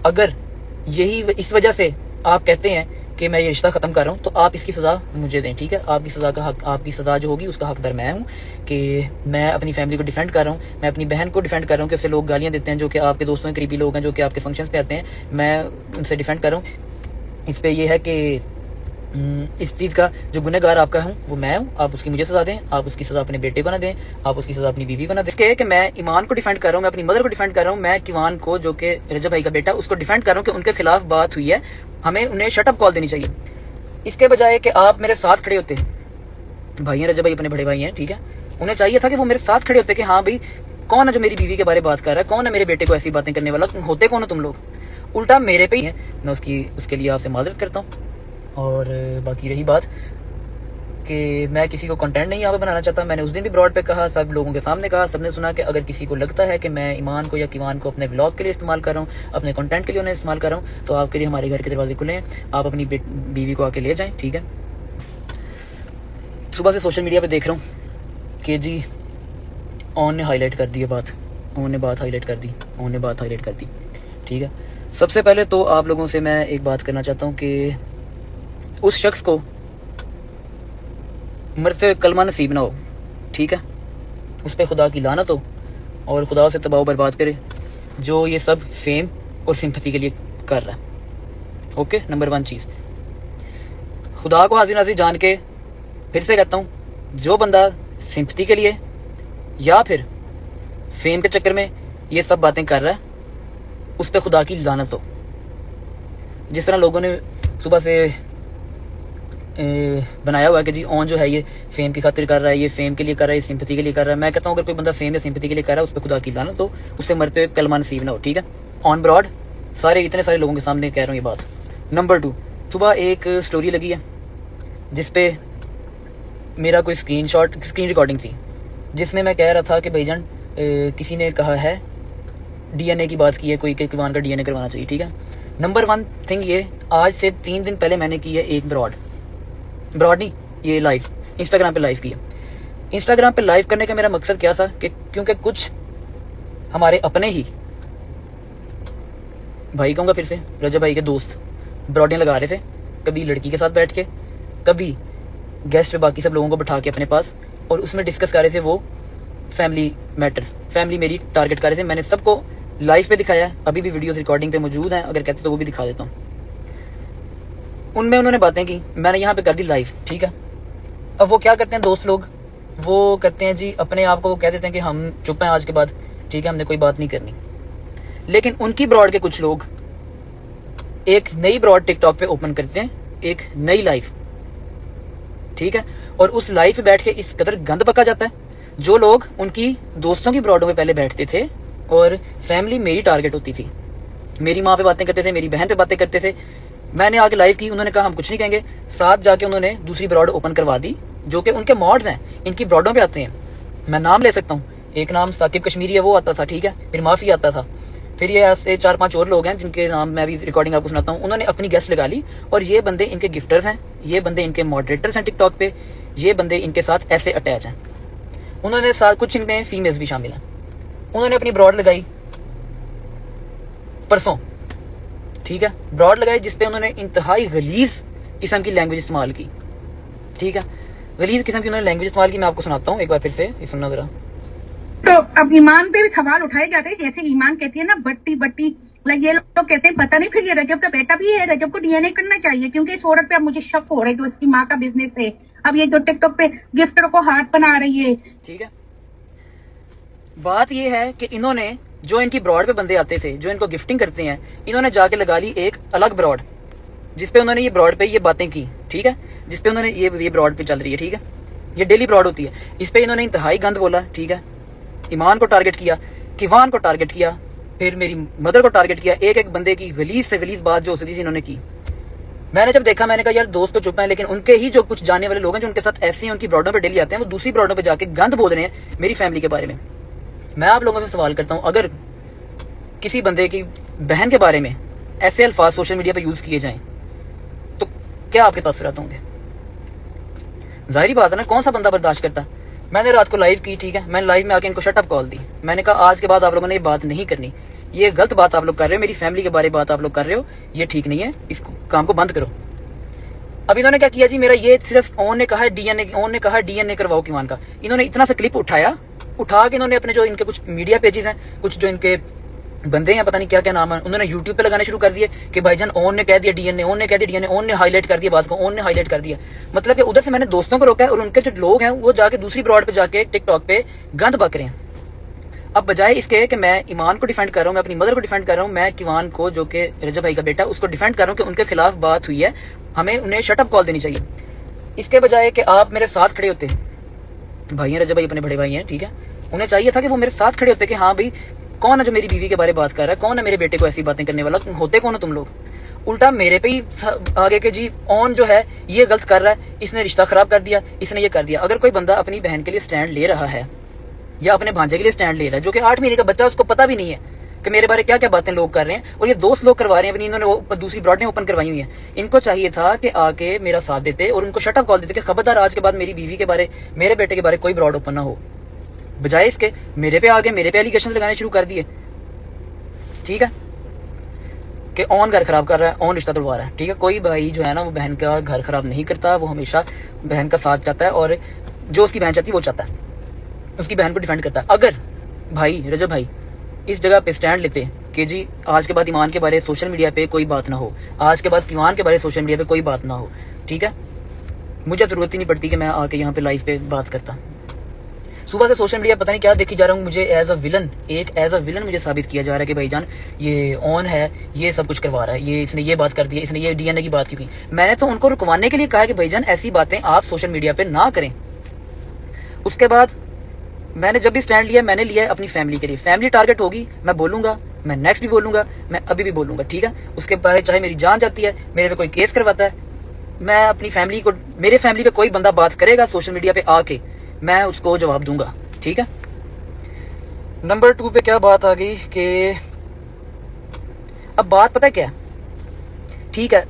अगर यही इस वजह से आप कहते हैं कि मैं ये रिश्ता खत्म कर रहा हूँ, तो आप इसकी सजा मुझे दें, ठीक है। आपकी सजा का हक, आपकी सजा जो होगी उसका हकदार मैं हूँ कि मैं अपनी फैमिली को डिफेंड कर रहा हूँ, मैं अपनी बहन को डिफेंड कर रहा हूँ कि उससे लोग गालियाँ देते हैं, जो कि आपके दोस्तों के करीबी लोग हैं, जो कि आपके फंक्शंस पे आते हैं, मैं उनसे डिफेंड कर रहा हूँ। इस पे ये है कि इस चीज़ का जो गुनहगार आपका हूँ वो मैं हूँ। आप उसकी मुझे सजा दें, आप उसकी सजा अपने बेटे को ना दें, आप उसकी सजा अपनी बीवी को ना दें। इसके कि मैं ईमान को डिफेंड कर रहा हूँ, मैं अपनी मदर को डिफेंड कर रहा हूँ, मैं किवान को, जो कि रजब भाई का बेटा, उसको डिफेंड कर रहा हूँ कि उनके खिलाफ बात हुई है, हमें उन्हें शटअप कॉल देनी चाहिए। इसके बजाय कि आप मेरे साथ खड़े होते, भाई हैं रजब भाई, अपने बड़े भाई हैं, ठीक है, उन्हें चाहिए था कि वो मेरे साथ खड़े होते कि हाँ भाई कौन है जो मेरी बीवी के बारे में बात कर रहा है, कौन है मेरे बेटे को ऐसी बातें करने वाला, होते कौन हो तुम लोग। उल्टा मेरे पे ही है। मैं उसके लिए आपसे माजरत करता हूँ। और बाकी रही बात कि मैं किसी को कंटेंट नहीं यहाँ पे बनाना चाहता, मैंने उस दिन भी ब्रॉड पे कहा, सब लोगों के सामने कहा, सबने सुना कि अगर किसी को लगता है कि मैं ईमान को या किवान को अपने व्लॉग के लिए इस्तेमाल कर रहा हूँ, अपने कंटेंट के लिए उन्हें इस्तेमाल कर रहा हूँ, तो आपके लिए हमारे घर के दरवाजे खुले हैं, आप अपनी बीवी को आके ले जाएं, ठीक है। सुबह से सोशल मीडिया पे देख रहा हूँ कि जी ऑन ने हाईलाइट कर दी है बात, ऑन ने बात हाईलाइट कर दी, ऑन ने बात हाईलाइट कर दी, ठीक है। सबसे पहले तो आप लोगों से मैं एक बात करना चाहता हूँ कि उस शख्स को मरते हुए कलमा नसीब ना हो, ठीक है, उस पर खुदा की लानत हो और खुदा से तबाह बर्बाद करे जो ये सब फेम और सिंपैथी के लिए कर रहा है। ओके, नंबर 1 चीज़, खुदा को हाजिर नाजिर जान के फिर से कहता हूँ, जो बंदा सिंपैथी के लिए या फिर फेम के चक्कर में ये सब बातें कर रहा है, उस पर खुदा की लानत हो। जिस तरह लोगों ने सुबह से बनाया हुआ है कि जी ऑन जो है ये फेम की खातिर कर रहा है, ये फेम के लिए कर रहा है, ये सिंपैथी के लिए कर रहा है, मैं कहता हूँ अगर कोई बंदा फेम या सिंपैथी के लिए कर रहा है, उस पर खुदा की लानत हो, उससे मरते हुए कलमा नसीब ना हो, ठीक है। ऑन ब्रॉड इतने सारे लोगों के सामने कह रहा हूँ ये बात। नंबर 2, सुबह एक स्टोरी लगी है जिसपे मेरा कोई स्क्रीन रिकॉर्डिंग थी, जिसमें मैं कह रहा था कि भाईजान किसी ने कहा है DNA की बात की है कोई, कि किवान का DNA करवाना चाहिए, ठीक है। नंबर 1 थिंग ये, आज से 3 दिन पहले मैंने की है एक ब्रॉड नहीं, ये लाइव इंस्टाग्राम पे लाइव किया। इंस्टाग्राम पे लाइव करने का मेरा मकसद क्या था कि क्योंकि कुछ हमारे अपने ही भाई, कहूँगा फिर से, रजब भाई के दोस्त ब्रॉडियाँ लगा रहे थे, कभी लड़की के साथ बैठ के, कभी गेस्ट पे बाकी सब लोगों को बिठा के अपने पास, और उसमें डिस्कस कर रहे थे वो फैमिली मैटर्स, फैमिली मेरी टारगेट कर रहे थे। मैंने सबको लाइव पे दिखाया, अभी भी वीडियोस रिकॉर्डिंग पे मौजूद हैं, अगर कहते तो वो भी दिखा देता हूँ। उनमें उन्होंने बातें की, मैंने यहाँ पे कर दी लाइव, ठीक है। अब वो क्या करते हैं दोस्त लोग, वो करते हैं जी अपने आप को, वो कह देते हैं कि हम चुप हैं आज के बाद, ठीक है, हमने कोई बात नहीं करनी। लेकिन उनकी ब्रॉड के कुछ लोग एक नई ब्रॉड टिकटॉक पे ओपन करते हैं, एक नई लाइव, ठीक है, और उस लाइव पे बैठ के इस कदर गंद बका जाता है। जो लोग उनकी दोस्तों की ब्रॉडों में पहले बैठते थे और फैमिली मेरी टारगेट होती थी, मेरी माँ पे बातें करते थे, मेरी बहन पे बातें करते थे, मैंने आके लाइव की, उन्होंने कहा हम कुछ नहीं कहेंगे, साथ जाके उन्होंने दूसरी ब्रॉड ओपन करवा दी, जो कि उनके मॉड्स हैं, इनकी ब्रॉडों पे आते हैं। मैं नाम ले सकता हूँ, एक नाम साकिब कश्मीरी है, वो आता था, ठीक है, फिर माफी आता था, फिर ये ऐसे 4-5 और लोग हैं जिनके नाम मैं भी रिकॉर्डिंग आपको सुनाता हूँ। उन्होंने अपनी गेस्ट लगा ली, और ये बंदे इनके गिफ्टर्स हैं, ये बंदे इनके मॉडरेटर्स हैं टिकटॉक पे, ये बंदे इनके साथ ऐसे अटैच हैं। उन्होंने साथ कुछ इनमें फीमेल्स भी शामिल हैं। उन्होंने अपनी ब्रॉड लगाई परसों, ठीक है, ब्रॉड लगाई जिसपे उन्होंने इंतहाई गलीज किस्म की लैंग्वेज इस्तेमाल की, ठीक है, गलीज किस्म की उन्होंने लैंग्वेज इस्तेमाल की। मैं आपको सुनाता हूँ एक बार फिर से, सुनना जरा। तो अब ईमान पे भी सवाल उठाए जाते हैं, जैसे ईमान कहती है ना बट्टी, ये लोग तो कहते हैं पता नहीं फिर ये रजब का बेटा भी है, रजब को DNA करना चाहिए, क्योंकि इस औरत पे अब मुझे शक हो रहा है, तो इसकी माँ का बिजनेस है, अब ये जो टिकटॉक पे गिफ्टर को हाथ बना रही है, ठीक है। बात ये है कि इन्होंने जो इनकी ब्रॉड पे बंदे आते थे, जो इनको गिफ्टिंग करते हैं, इन्होंने जाके लगा ली एक अलग ब्रॉड, जिसपे उन्होंने ये ब्रॉड पे ये बातें की, ठीक है, जिसपे उन्होंने ये ब्रॉड पे चल रही है, ठीक है, ये डेली ब्रॉड होती है, इस पे इन्होंने इंतहाई गंद बोला, ठीक है, ईमान को टारगेट किया, किवान को टारगेट किया, फिर मेरी मदर को टारगेट किया, एक बंदे की गलीज से गलीज बात जो हो सकती थी इन्होंने की। मैंने जब देखा, मैंने कहा यार दोस्त तो चुप हैं, लेकिन उनके ही जो कुछ जाने वाले लोग हैं जो उनके साथ ऐसे ही उनकी ब्रॉडों पे डेली आते हैं, वो दूसरी ब्रॉडों पे जाके गंद बोल रहे हैं मेरी फैमिली के बारे में। मैं आप लोगों से सवाल करता हूं, अगर किसी बंदे की बहन के बारे में ऐसे अल्फाज सोशल मीडिया पे यूज किए जाएं तो क्या आपके तासुरात होंगे? जाहिर बात है ना, कौन सा बंदा बर्दाश्त करता। मैंने रात को लाइव की, ठीक है, मैंने लाइव में आके इनको शटअप कॉल दी, मैंने कहा आज के बाद आप लोगों ने ये बात नहीं करनी, ये गलत बात आप लोग कर रहे हो, मेरी फैमिली के बारे में बात आप लोग कर रहे हो, ये ठीक नहीं है, इस काम को बंद करो। अब इन्होंने क्या किया जी, मेरा ये सिर्फ ओन ने कहा है डीएनए करवाओ किवान का। इन्होंने इतना सा क्लिप उठा के इन्होंने अपने जो इनके कुछ मीडिया पेजेस हैं, कुछ जो इनके बंदे हैं, पता नहीं क्या क्या नाम है, उन्होंने यूट्यूब पे लगाने शुरू कर दिए कि भाईजान ओन ने कह दिया डीएनए, ओन ने हाईलाइट कर दिया बात को, ओन ने हाईलाइट कर दिया। मतलब कि उधर से मैंने दोस्तों को रोका है और उनके जो लोग हैं वो जाके दूसरी ब्रॉड पे जाके टिकटॉक पे गंद बक रहे हैं। अब बजाय इसके कि मैं ईमान को डिफेंड कर रहा हूँ, मैं अपनी मदर को डिफेंड कर रहा हूँ, मैं किवान को जो कि रजब भाई का बेटा उसको डिफेंड कर रहा हूँ कि उनके खिलाफ बात हुई है, हमें उन्हें शटअप कॉल देनी चाहिए। इसके बजाय कि आप मेरे साथ खड़े होते, भाई हैं रजब भाई अपने बड़े भाई हैं, ठीक है, उन्हें चाहिए था कि वो मेरे साथ खड़े होते कि हाँ भाई कौन है जो मेरी बीवी के बारे में बात कर रहा है, कौन है मेरे बेटे को ऐसी बातें करने वाला, होते कौन हो तुम लोग। उल्टा मेरे पे ही आगे के जी ओन जो है ये गलत कर रहा है, इसने रिश्ता खराब कर दिया, इसने ये कर दिया। अगर कोई बंदा अपनी बहन के लिए स्टैंड ले रहा है या अपने भांजे के लिए स्टैंड ले रहा है, जो कि 8 महीने का बच्चा, उसको पता भी नहीं है कि मेरे बारे क्या क्या बातें लोग कर रहे हैं, और ये दोस्त लोग करवा रहे हैं, इन्होंने दूसरी ब्रॉडें ओपन करवाई हुई हैं। इनको चाहिए था कि आके मेरा साथ देते और उनको शटअप कॉल देते कि खबरदार आज के बाद मेरी बीवी के बारे, मेरे बेटे के बारे कोई ब्रॉड ओपन ना हो। बजाय इसके मेरे पे आगे मेरे पे एलिगेशन लगाने शुरू कर दिए, ठीक है, कि ऑन घर खराब कर रहा है, ऑन रिश्ता तोड़वा रहा है। ठीक है, कोई भाई जो है ना वो बहन का घर खराब नहीं करता, वो हमेशा बहन का साथ चाहता है और जो उसकी बहन चाहती है वो चाहता है, उसकी बहन को डिफेंड करता है। अगर भाई रजब भाई इस जगह पे स्टैंड लेते कि जी आज के बाद ईमान के बारे सोशल मीडिया पे कोई बात ना हो, आज के बाद किवान के बारे सोशल मीडिया पे कोई बात ना हो, ठीक है, मुझे जरूरत ही नहीं पड़ती कि मैं आके यहाँ पे लाइव पे बात करता। सुबह से सोशल मीडिया पता नहीं क्या देखी जा रहा हूँ, मुझे एज अ विलन मुझे साबित किया जा रहा है कि भाईजान ये ऑन है, ये सब कुछ करवा रहा है, ये इसने ये बात कर दी, इसने ये डीएनए की बात क्यों की। मैंने तो उनको रुकवाने के लिए कहा कि भाईजान ऐसी बातें आप सोशल मीडिया पे ना करें। उसके बाद मैंने जब भी स्टैंड लिया, मैंने लिया अपनी फैमिली के लिए। फैमिली टारगेट होगी, मैं बोलूंगा, मैं नेक्स्ट भी बोलूंगा, मैं अभी भी बोलूंगा, ठीक है। उसके बाद चाहे मेरी जान जाती है, मेरे पे कोई केस करवाता है, मैं अपनी फैमिली को, मेरे फैमिली पे कोई बंदा बात करेगा सोशल मीडिया पे आके, मैं उसको जवाब दूंगा, ठीक है। नंबर 2 पे क्या बात आ गई कि अब बात पता है क्या, ठीक है,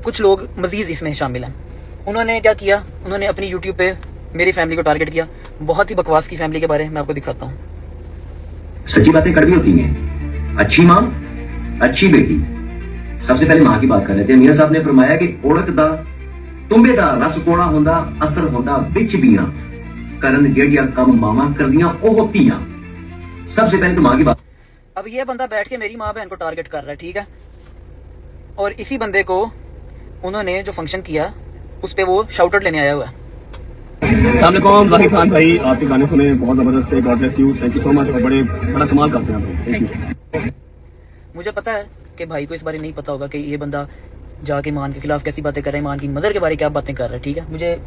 कुछ लोग मजीद इसमें शामिल हैं। उन्होंने क्या किया, उन्होंने अपनी यूट्यूब पे मेरी फैमिली को टारगेट किया, बहुत ही बकवास की फैमिली के बारे में मैं आपको दिखाता हूँ। सच्ची बातें कड़वी होती हैं। अच्छी मां, अच्छी बेटी। सबसे पहले मां की बात कर रहे थे। मियां साहब ने फरमाया कि औरत दा तुम्बे दा रस कोड़ा होंदा, असर होंदा विच बीना, करन जेड़ियां कम मावां करदियां ओ होतियां। सबसे पहले तो मां की बात। अब ये बंदा बैठ के मेरी मां बहन को टारगेट कर रहा है, ठीक है, और इसी बंदे को उन्होंने जो फंक्शन किया उस पे वो शाउट आउट लेने आया हुआ है। अस्सलामुअलैकुम जाहिर खान भाई, आपके गाने सुने बहुत जबरदस्त है, God bless you, thank you so much, और बड़ा कमाल करते हैं आप, थैंक यू। मुझे पता है कि भाई को इस बारे नहीं पता होगा कि ये बंदा जाके मान के खिलाफ कैसी बातें कर रहा है, मान की मदर के बारे क्या बातें कर रहा है, ठीक है। मुझे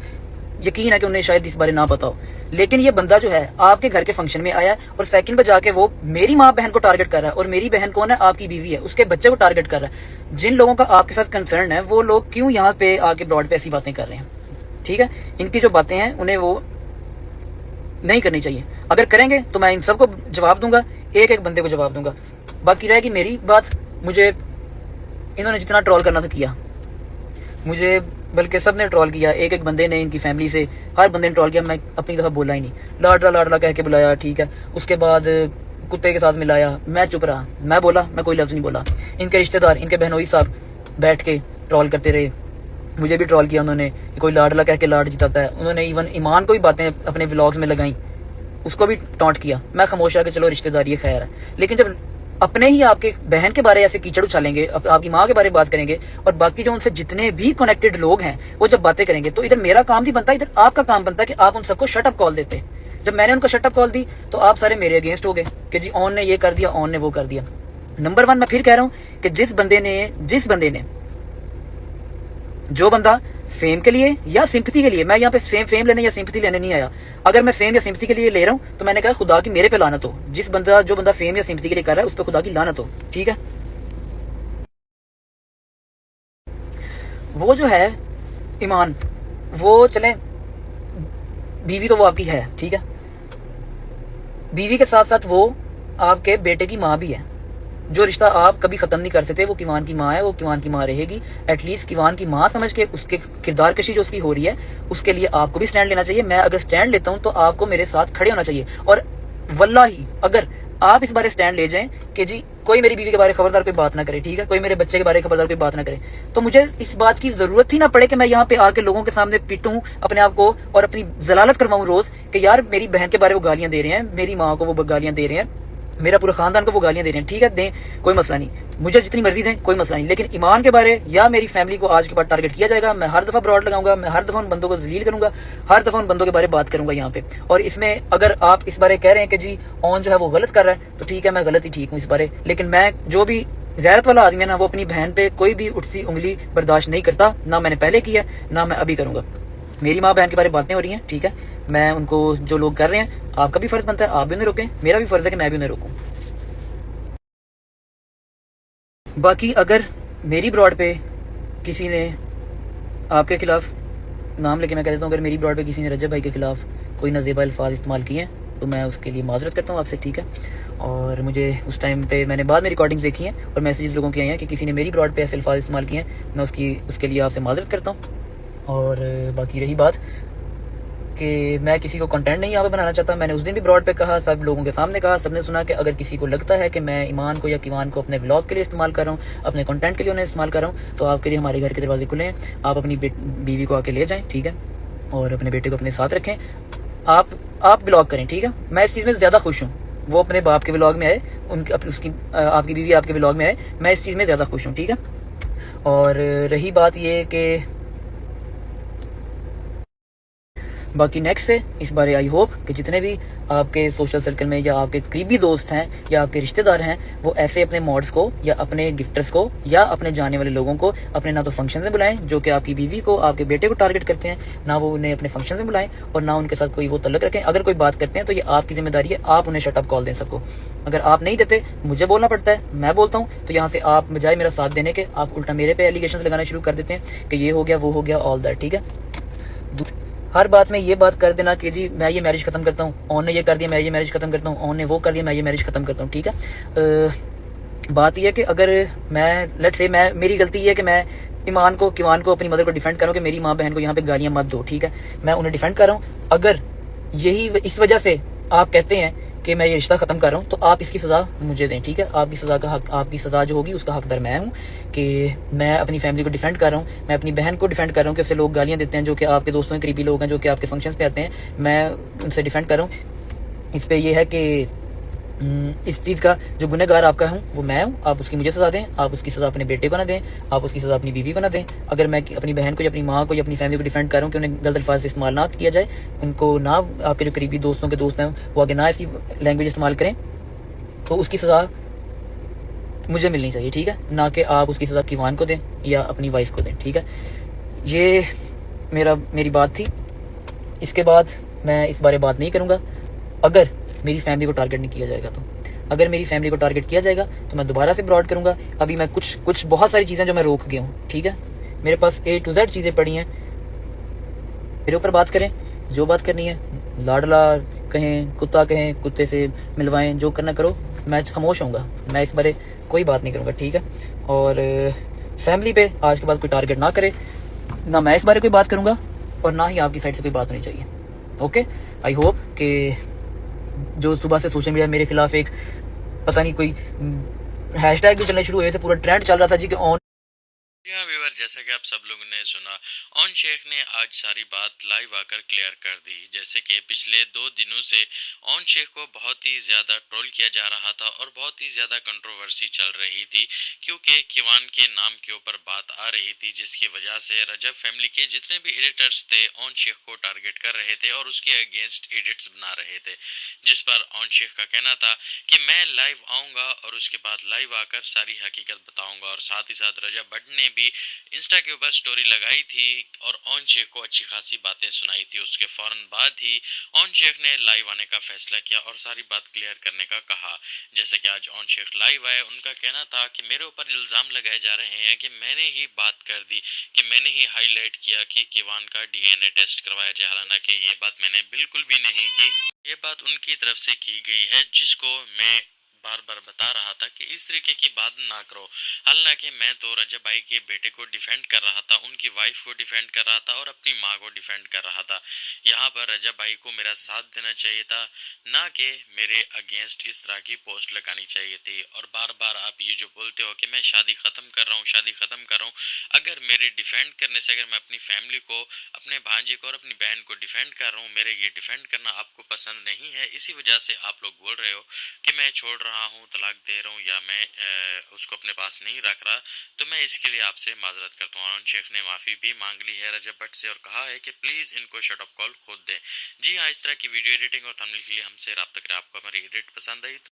यकीन है कि उन्हें शायद इस बारे ना पता हो, लेकिन ये बंदा जो है आपके घर के फंक्शन में आया और सेकंड पे जाके वो मेरी माँ बहन को टारगेट कर रहा है, और मेरी बहन कौन है, आपकी बीवी है, उसके बच्चे को टारगेट कर रहा है। जिन लोगों का आपके साथ कंसर्न है वो लोग क्यों यहाँ पे आके ब्रॉड पे ऐसी बातें कर रहे हैं, ठीक है। इनकी जो बातें हैं उन्हें वो नहीं करनी चाहिए। अगर करेंगे तो मैं इन सबको जवाब दूंगा, एक एक बंदे को जवाब दूंगा। बाकी रहेगी मेरी बात। मुझे इन्होंने जितना ट्रोल करना था किया, मुझे बल्कि सब ने ट्रोल किया, एक एक बंदे ने, इनकी फैमिली से हर बंदे ने ट्रोल किया। मैं अपनी दफा बोला ही नहीं, लाडला लाडला कह के बुलाया, ठीक है। उसके बाद कुत्ते के साथ मिलाया, मैं चुप रहा, मैं बोला, मैं कोई लफ्ज नहीं बोला। इनके रिश्तेदार, इनके बहनोई साहब बैठ के ट्रोल करते रहे, मुझे भी ट्रोल किया उन्होंने, कोई लाडला कह के लाड जिताता है। उन्होंने इवन ईमान को भी बातें अपने व्लॉग्स में लगाई, उसको भी टॉन्ट किया। मैं खामोश रहा कि चलो रिश्तेदार ये खैर है, लेकिन जब अपने ही आपके बहन के बारे ऐसे कीचड़ उछालेंगे, आपकी माँ के बारे में बात करेंगे, और बाकी जो उनसे जितने भी कनेक्टेड लोग हैं वो जब बातें करेंगे, तो इधर मेरा काम नहीं बनता, इधर आपका काम बनता है कि आप उन सबको शटअप कॉल देते। जब मैंने उनको शटअप कॉल दी तो आप सारे मेरे अगेंस्ट हो गए कि जी ऑन ने ये कर दिया, ऑन ने वो कर दिया। नंबर 1 मैं फिर कह रहा हूं कि जिस बंदे ने जो बंदा फेम के लिए या सिंपैथी के लिए, मैं यहाँ पे फेम लेने या सिंपैथी लेने नहीं आया। अगर मैं फेम या सिंपैथी के लिए ले रहा हूँ तो मैंने कहा खुदा की मेरे पे लानत हो। जो बंदा फेम या सिंपैथी के लिए कर रहा है उस पे खुदा की लानत हो, ठीक है। वो जो है ईमान, वो चले, बीवी तो वो आपकी है, ठीक है, बीवी के साथ साथ वो आपके बेटे की माँ भी है। जो रिश्ता आप कभी खत्म नहीं कर सकते, वो किवान की माँ है, वो किवान की माँ रहेगी। एटलीस्ट किवान की माँ समझ के उसके किरदार कशी जो उसकी हो रही है उसके लिए आपको भी स्टैंड लेना चाहिए। मैं अगर स्टैंड लेता हूं तो आपको मेरे साथ खड़े होना चाहिए। और वल्लाही अगर आप इस बारे स्टैंड ले जाएं कि जी कोई मेरी बीवी के बारे में खबरदार कोई बात ना करे, ठीक है, कोई मेरे बच्चे के बारे में खबरदार कोई बात ना करे, तो मुझे इस बात की जरूरत ही ना पड़े कि मैं यहाँ पे आके लोगों के सामने पीटूं अपने आप को और अपनी जलालत करवाऊं रोज कि यार मेरी बहन के बारे में वो गालियां दे रहे हैं, मेरी माँ को वो गालियां दे रहे हैं, मेरा पूरा खानदान को वो गालियां दे रहे हैं। ठीक है, दें, कोई मसला नहीं, मुझे जितनी मर्जी दें, कोई मसला नहीं, लेकिन ईमान के बारे या मेरी फैमिली को आज के बाद टारगेट किया जाएगा, मैं हर दफा ब्रॉड लगाऊंगा, मैं हर दफा उन बंदों को जलील करूंगा, हर दफा उन बंदों के बारे में बात करूंगा यहाँ पे। और इसमें अगर आप इस बारे कह रहे हैं कि जी ऑन जो है वो गलत कर रहा है, तो ठीक है, मैं गलत ही ठीक हूँ इस बारे, लेकिन मैं जो भी गैरत वाला आदमी है ना, वो अपनी बहन पे कोई भी उठती उंगली बर्दाश्त नहीं करता, ना मैंने पहले किया, ना मैं अभी करूंगा। मेरी माँ बहन के बारे में बातें हो रही हैं, ठीक है, मैं उनको जो लोग कर रहे हैं, आपका भी फर्ज बनता है आप भी उन्हें रोकें, मेरा भी फर्ज है कि मैं भी उन्हें रोकूं। बाकी अगर मेरी ब्रॉड पे किसी ने आपके खिलाफ, नाम लेके मैं कह देता हूँ, अगर मेरी ब्रॉड पे किसी ने रजब भाई के खिलाफ कोई नाजेबा अल्फाज इस्तेमाल किए हैं, तो मैं उसके लिए माजरत करता हूँ आपसे, ठीक है। और मुझे उस टाइम पे मैंने बाद में रिकॉर्डिंग्स देखी हैं और मैसेजेस लोगों के आए हैं कि किसी ने मेरी ब्रॉड पे ऐसे अल्फाज इस्तेमाल किए हैं, मैं उसके लिए आपसे माजरत करता हूँ। और बाकी रही बात कि मैं किसी को कंटेंट नहीं यहाँ पे बनाना चाहता, मैंने उस दिन भी ब्रॉड पे कहा, सब लोगों के सामने कहा, सबने सुना कि अगर किसी को लगता है कि मैं ईमान को या किवान को अपने व्लॉग के लिए इस्तेमाल कर रहा हूँ, अपने कंटेंट के लिए उन्हें इस्तेमाल कर रहा हूँ, तो आपके लिए हमारे घर के दरवाजे खुले हैं, आप अपनी बीवी को आके ले जाएं, ठीक है, और अपने बेटे को अपने साथ रखें, आप ब्लॉग करें, ठीक है। मैं इस चीज़ में ज़्यादा खुश हूँ, वो अपने बाप के व्लॉग में आए, आपकी बीवी आपके व्लॉग में आए, मैं इस चीज़ में ज़्यादा खुश हूँ, ठीक है। और रही बात ये कि बाकी नेक्स्ट है इस बारे, आई होप कि जितने भी आपके सोशल सर्कल में या आपके करीबी दोस्त हैं या आपके रिश्तेदार हैं, वो ऐसे अपने मॉड्स को या अपने गिफ्टर्स को या अपने जाने वाले लोगों को अपने ना तो फंक्शन में बुलाएं जो कि आपकी बीवी को, आपके बेटे को टारगेट करते हैं, ना वो उन्हें अपने फंक्शन में बुलाएं और ना उनके साथ कोई वो तल्लक रखें। अगर कोई बात करते हैं तो ये आपकी जिम्मेदारी है, आप उन्हें शट अप कॉल दें सबको। अगर आप नहीं देते, मुझे बोलना पड़ता है, मैं बोलता हूँ, तो यहाँ से आप बजाय मेरा साथ देने के आप उल्टा मेरे पे एलिगेशन लगाना शुरू कर देते हैं कि ये हो गया, वो हो गया, ऑल दैट, ठीक है। हर बात में ये बात कर देना कि जी मैं ये मैरिज खत्म करता हूँ, ऑन ने ये कर दिया, मैं ये मैरिज खत्म करता हूँ, ऑन ने वो कर दिया, मैं ये मैरिज खत्म करता हूँ, ठीक है। बात ये है कि अगर मैं लेट्स से मैं मेरी गलती ये है कि मैं ईमान को, किवान को, अपनी मदर को डिफेंड कर रहा हूँ कि मेरी माँ बहन को यहाँ पे गालियां मत दो, ठीक है, मैं उन्हें डिफेंड कर रहा हूँ। अगर यही इस वजह से आप कहते हैं कि मैं ये रिश्ता खत्म कर रहा हूँ, तो आप इसकी सजा मुझे दें, ठीक है। आपकी सजा का हक, आपकी सजा जो होगी उसका हकदार मैं हूँ कि मैं अपनी फैमिली को डिफेंड कर रहा हूँ, मैं अपनी बहन को डिफेंड कर रहा हूँ कि उससे लोग गालियाँ देते हैं जो कि आपके दोस्तों के करीबी लोग हैं, जो कि आपके फंक्शंस पे आते हैं, मैं उनसे डिफेंड कर रहा हूँ। इस पे ये है कि इस चीज़ का जो गुनहगार आपका हूँ वो मैं हूँ, आप उसकी मुझे सजा दें, आप उसकी सजा अपने बेटे को ना दें, आप उसकी सजा अपनी बीवी को ना दें। अगर मैं अपनी बहन को या अपनी माँ को या अपनी फैमिली को डिफेंड कर रहा हूँ कि उन्हें गलत अल्फाज इस्तेमाल ना किया जाए, उनको ना, आपके जो करीबी दोस्तों के दोस्त हैं वो आगे ना ऐसी लैंग्वेज इस्तेमाल करें, तो उसकी सजा मुझे मिलनी चाहिए, ठीक है, ना कि आप उसकी सजा किवान को दें या अपनी वाइफ को दें, ठीक है। ये मेरी बात थी। इसके बाद मैं इस बारे बात नहीं करूँगा अगर मेरी फैमिली को टारगेट नहीं किया जाएगा। तो अगर मेरी फैमिली को टारगेट किया जाएगा तो मैं दोबारा से ब्रॉड करूँगा। अभी मैं कुछ बहुत सारी चीज़ें जो मैं रोक गया हूँ, ठीक है, मेरे पास A to Z चीज़ें पड़ी हैं, मेरे ऊपर बात करें, जो बात करनी है, लाडला कहें, कुत्ता कहें, कुत्ते से मिलवाएं, जो करना करो, मैं खामोश होऊंगा, मैं इस बारे कोई बात नहीं करूँगा, ठीक है। और फैमिली पे आज के बाद कोई टारगेट ना करे, ना मैं इस बारे कोई बात करूँगा और ना ही आपकी साइड से कोई बात होनी चाहिए, ओके। आई होप कि जो सुबह से सोशल मीडिया मेरे खिलाफ एक पता नहीं कोई हैशटैग भी चलने शुरू हुए थे, पूरा ट्रेंड चल रहा था जी कि ऑन हाँ व्यूअर, जैसा कि आप सब लोगों ने सुना, ऑन शेख ने आज सारी बात लाइव आकर क्लियर कर दी। जैसे कि पिछले 2 दिनों से ऑन शेख को बहुत ही ज़्यादा ट्रोल किया जा रहा था और बहुत ही ज़्यादा कंट्रोवर्सी चल रही थी, क्योंकि किवान के नाम के ऊपर बात आ रही थी, जिसकी वजह से रजब फैमिली के जितने भी एडिटर्स थे ऑन शेख को टारगेट कर रहे थे और उसके अगेंस्ट एडिट्स बना रहे थे, जिस पर ऑन शेख का कहना था कि मैं लाइव आऊँगा और उसके बाद लाइव आकर सारी हकीकत बताऊँगा। और साथ ही साथ रजब भट्ट ने भी इंस्टा के ऊपर स्टोरी लगाई थी और ऑन शेख को अच्छी खासी बातें सुनाई थी। उसके फौरन बाद ही ऑन शेख ने लाइव आने का फैसला किया और सारी बात क्लियर करने का कहा। जैसे कि आज ऑन शेख लाइव आए, उनका कहना था कि मेरे ऊपर इल्ज़ाम लगाए जा रहे हैं कि मैंने ही बात कर दी, कि मैंने ही हाईलाइट किया कि किवान का DNA टेस्ट करवाया जाए, हालांकि ये बात मैंने बिल्कुल भी नहीं की। ये बात उनकी तरफ से की गई है, जिसको मैं बार बार बता रहा था कि इस तरीके की बात ना करो। हालांकि मैं तो रजब भाई के बेटे को डिफेंड कर रहा था, उनकी वाइफ को डिफेंड कर रहा था और अपनी माँ को डिफेंड कर रहा था। यहाँ पर रजब भाई को मेरा साथ देना चाहिए था, ना कि मेरे अगेंस्ट इस तरह की पोस्ट लगानी चाहिए थी। और बार बार आप ये जो बोलते हो कि मैं शादी ख़त्म कर रहा हूँ, शादी ख़त्म कर रहा हूँ, अगर मेरे डिफेंड करने से, अगर मैं अपनी फैमिली को, अपने भांजे को और अपनी बहन को डिफेंड कर रहा हूँ, मेरे ये डिफेंड करना आपको पसंद नहीं है, इसी वजह से आप लोग बोल रहे हो कि मैं छोड़ रहा हूँ, तलाक दे रहा हूँ या मैं उसको अपने पास नहीं रख रहा, तो मैं इसके लिए आपसे माजरत करता हूँ। अरुण शेख ने माफ़ी भी मांग ली है रजब भट्ट से और कहा है कि प्लीज़ इनको शट अप कॉल खुद दें। जी हाँ, इस तरह की वीडियो एडिटिंग और थंबनेल के लिए हमसे रब्ता करें। आपको हमारी एडिट पसंद आई तो